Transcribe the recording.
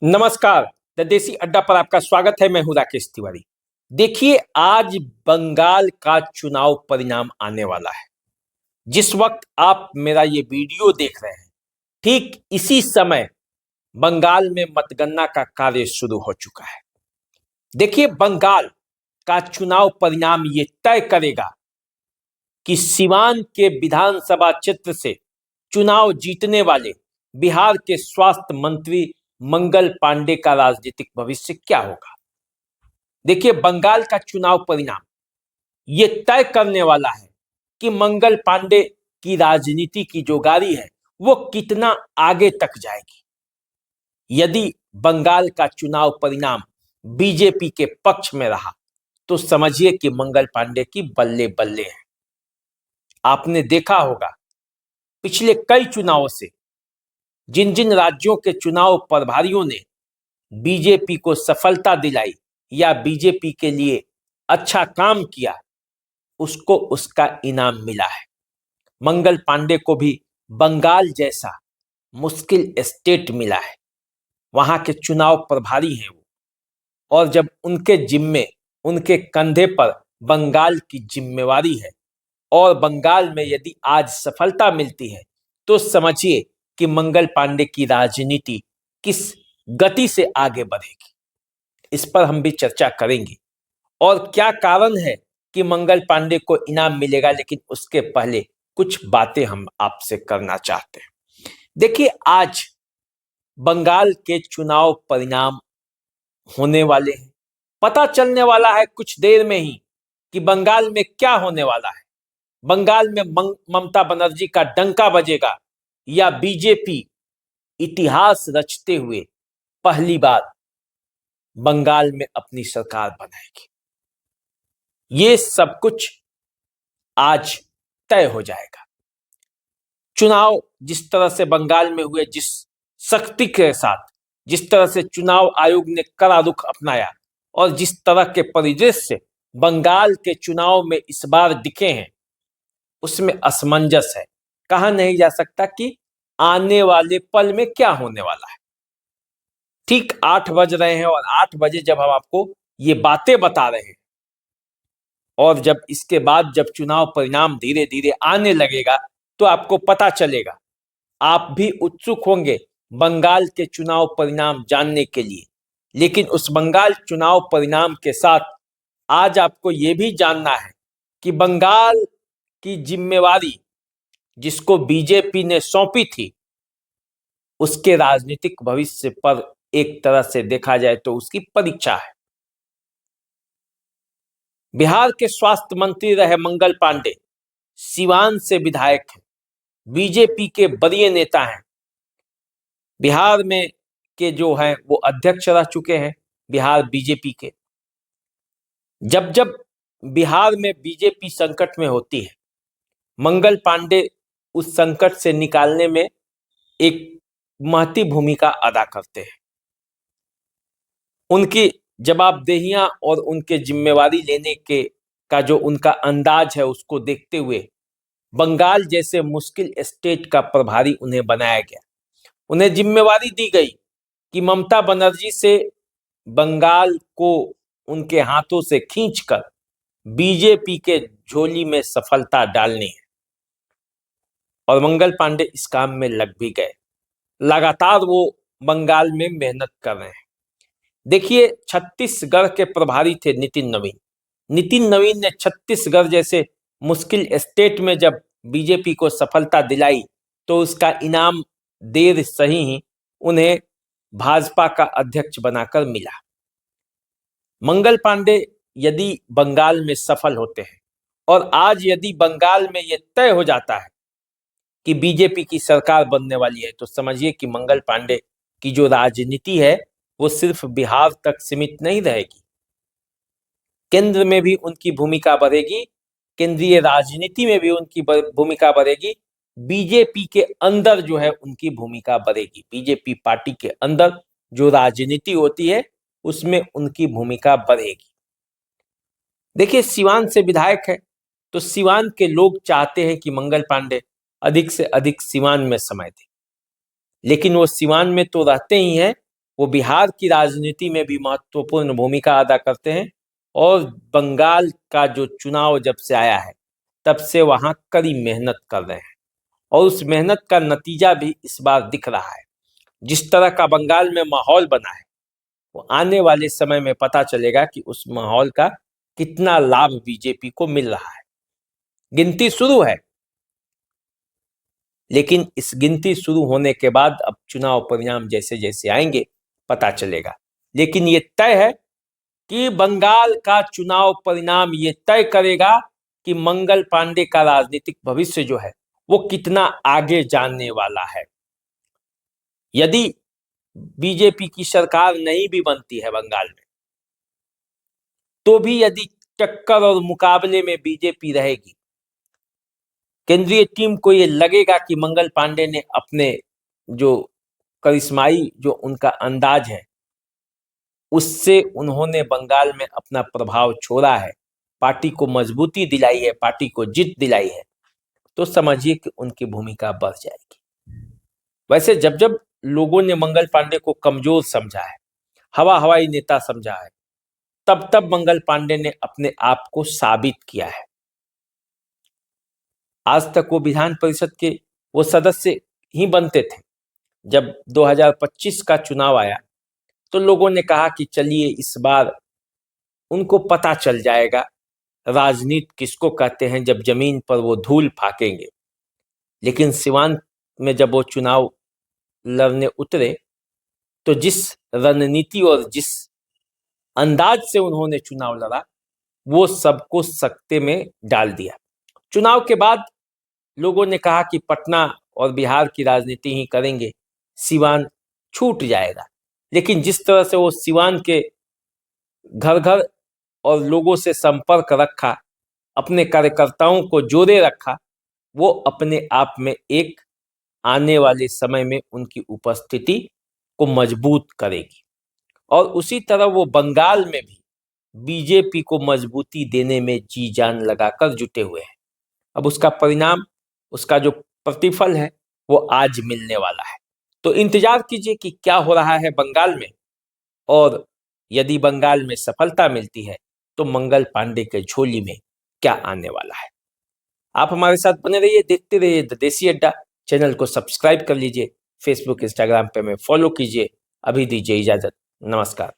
नमस्कार। द देसी अड्डा पर आपका स्वागत है। मैं हूं राकेश तिवारी। देखिए, आज बंगाल का चुनाव परिणाम आने वाला है। जिस वक्त आप मेरा ये वीडियो देख रहे हैं, ठीक इसी समय बंगाल में मतगणना का कार्य शुरू हो चुका है। देखिए, बंगाल का चुनाव परिणाम ये तय करेगा कि सिवान के विधानसभा क्षेत्र से चुनाव जीतने वाले बिहार के स्वास्थ्य मंत्री मंगल पांडे का राजनीतिक भविष्य क्या होगा। देखिए, बंगाल का चुनाव परिणाम ये तय करने वाला है कि मंगल पांडे की राजनीति की जो गाड़ी है वो कितना आगे तक जाएगी। यदि बंगाल का चुनाव परिणाम बीजेपी के पक्ष में रहा तो समझिए कि मंगल पांडे की बल्ले बल्ले है। आपने देखा होगा पिछले कई चुनावों से जिन जिन राज्यों के चुनाव प्रभारियों ने बीजेपी को सफलता दिलाई या बीजेपी के लिए अच्छा काम किया, उसको उसका इनाम मिला है। मंगल पांडे को भी बंगाल जैसा मुश्किल स्टेट मिला है। वहां के चुनाव प्रभारी हैं वो, और जब उनके कंधे पर बंगाल की जिम्मेवारी है और बंगाल में यदि आज सफलता मिलती है तो समझिए कि मंगल पांडे की राजनीति किस गति से आगे बढ़ेगी। इस पर हम भी चर्चा करेंगे और क्या कारण है कि मंगल पांडे को इनाम मिलेगा। लेकिन उसके पहले कुछ बातें हम आपसे करना चाहते हैं। देखिए, आज बंगाल के चुनाव परिणाम होने वाले हैं। पता चलने वाला है कुछ देर में ही कि बंगाल में क्या होने वाला है। बंगाल में ममता बनर्जी का डंका बजेगा या बीजेपी इतिहास रचते हुए पहली बार बंगाल में अपनी सरकार बनाएगी। ये सब कुछ आज तय हो जाएगा। चुनाव जिस तरह से बंगाल में हुए, जिस शक्ति के साथ, जिस तरह से चुनाव आयोग ने कड़ा रुख अपनाया और जिस तरह के परिदृश्य बंगाल के चुनाव में इस बार दिखे हैं, उसमें असमंजस है। कहा नहीं जा सकता कि आने वाले पल में क्या होने वाला है। ठीक 8 बज रहे हैं और 8 बजे जब हम आपको ये बातें बता रहे हैं और जब इसके बाद जब चुनाव परिणाम धीरे धीरे आने लगेगा तो आपको पता चलेगा। आप भी उत्सुक होंगे बंगाल के चुनाव परिणाम जानने के लिए। लेकिन उस बंगाल चुनाव परिणाम के साथ आज आपको यह भी जानना है कि बंगाल की जिम्मेवारी जिसको बीजेपी ने सौंपी थी, उसके राजनीतिक भविष्य पर एक तरह से देखा जाए तो उसकी परीक्षा है। बिहार के स्वास्थ्य मंत्री रहे मंगल पांडे सिवान से विधायक हैं, बीजेपी के वरीय नेता हैं। बिहार में के जो हैं वो अध्यक्ष रह चुके हैं बिहार बीजेपी के। जब जब बिहार में बीजेपी संकट में होती है, मंगल पांडे उस संकट से निकालने में एक महती भूमिका अदा करते हैं। उनकी जवाबदेहियां और उनके जिम्मेवारी लेने के का जो उनका अंदाज है, उसको देखते हुए बंगाल जैसे मुश्किल स्टेट का प्रभारी उन्हें बनाया गया। उन्हें जिम्मेवारी दी गई कि ममता बनर्जी से बंगाल को उनके हाथों से खींचकर बीजेपी के झोली में सफलता डालनी है। और मंगल पांडे इस काम में लग भी गए। लगातार वो बंगाल में मेहनत कर रहे हैं। देखिए, छत्तीसगढ़ के प्रभारी थे नितिन नवीन। नितिन नवीन ने छत्तीसगढ़ जैसे मुश्किल स्टेट में जब बीजेपी को सफलता दिलाई तो उसका इनाम देर सही ही उन्हें भाजपा का अध्यक्ष बनाकर मिला। मंगल पांडे यदि बंगाल में सफल होते हैं और आज यदि बंगाल में यह तय हो जाता है कि बीजेपी की सरकार बनने वाली है, तो समझिए कि मंगल पांडे की जो राजनीति है वो सिर्फ बिहार तक सीमित नहीं रहेगी। केंद्र में भी उनकी भूमिका बढ़ेगी, केंद्रीय राजनीति में भी उनकी भूमिका बढ़ेगी। बीजेपी के अंदर जो है उनकी भूमिका बढ़ेगी। बीजेपी पार्टी के अंदर जो राजनीति होती है उसमें उनकी भूमिका बढ़ेगी। देखिए, सिवान से विधायक है तो सिवान के लोग चाहते हैं कि मंगल पांडे अधिक से अधिक सिवान में समय दें। लेकिन वो सिवान में तो रहते ही हैं, वो बिहार की राजनीति में भी महत्वपूर्ण भूमिका अदा करते हैं और बंगाल का जो चुनाव जब से आया है तब से वहां कड़ी मेहनत कर रहे हैं और उस मेहनत का नतीजा भी इस बार दिख रहा है। जिस तरह का बंगाल में माहौल बना है वो आने वाले समय में पता चलेगा कि उस माहौल का कितना लाभ बीजेपी को मिल रहा है। गिनती शुरू है, लेकिन इस गिनती शुरू होने के बाद अब चुनाव परिणाम जैसे जैसे आएंगे पता चलेगा। लेकिन ये तय है कि बंगाल का चुनाव परिणाम ये तय करेगा कि मंगल पांडे का राजनीतिक भविष्य जो है वो कितना आगे जाने वाला है। यदि बीजेपी की सरकार नहीं भी बनती है बंगाल में, तो भी यदि टक्कर और मुकाबले में बीजेपी रहेगी, केंद्रीय टीम को ये लगेगा कि मंगल पांडे ने अपने जो करिश्माई जो उनका अंदाज है उससे उन्होंने बंगाल में अपना प्रभाव छोड़ा है, पार्टी को मजबूती दिलाई है, पार्टी को जीत दिलाई है, तो समझिए कि उनकी भूमिका बढ़ जाएगी। वैसे जब जब लोगों ने मंगल पांडे को कमजोर समझा है, हवाई नेता समझा है, तब तब मंगल पांडे ने अपने आप को साबित किया है। आज तक वो विधान परिषद के वो सदस्य ही बनते थे। जब 2025 का चुनाव आया तो लोगों ने कहा कि चलिए इस बार उनको पता चल जाएगा राजनीति किसको कहते हैं जब जमीन पर वो धूल फाकेंगे। लेकिन सिवान में जब वो चुनाव लड़ने उतरे तो जिस रणनीति और जिस अंदाज से उन्होंने चुनाव लड़ा वो सबको सकते में डाल दिया। चुनाव के बाद लोगों ने कहा कि पटना और बिहार की राजनीति ही करेंगे, सिवान छूट जाएगा। लेकिन जिस तरह से वो सिवान के घर घर और लोगों से संपर्क रखा, अपने कार्यकर्ताओं को जोड़े रखा, वो अपने आप में एक आने वाले समय में उनकी उपस्थिति को मजबूत करेगी। और उसी तरह वो बंगाल में भी बीजेपी को मजबूती देने में जी जान लगाकर जुटे हुए हैं। अब उसका परिणाम, उसका जो प्रतिफल है वो आज मिलने वाला है। तो इंतजार कीजिए कि क्या हो रहा है बंगाल में, और यदि बंगाल में सफलता मिलती है तो मंगल पांडे के झोली में क्या आने वाला है। आप हमारे साथ बने रहिए, देखते रहिए द देसी अड्डा। चैनल को सब्सक्राइब कर लीजिए, फेसबुक इंस्टाग्राम पे हमें फॉलो कीजिए। अभी दीजिए इजाजत, नमस्कार।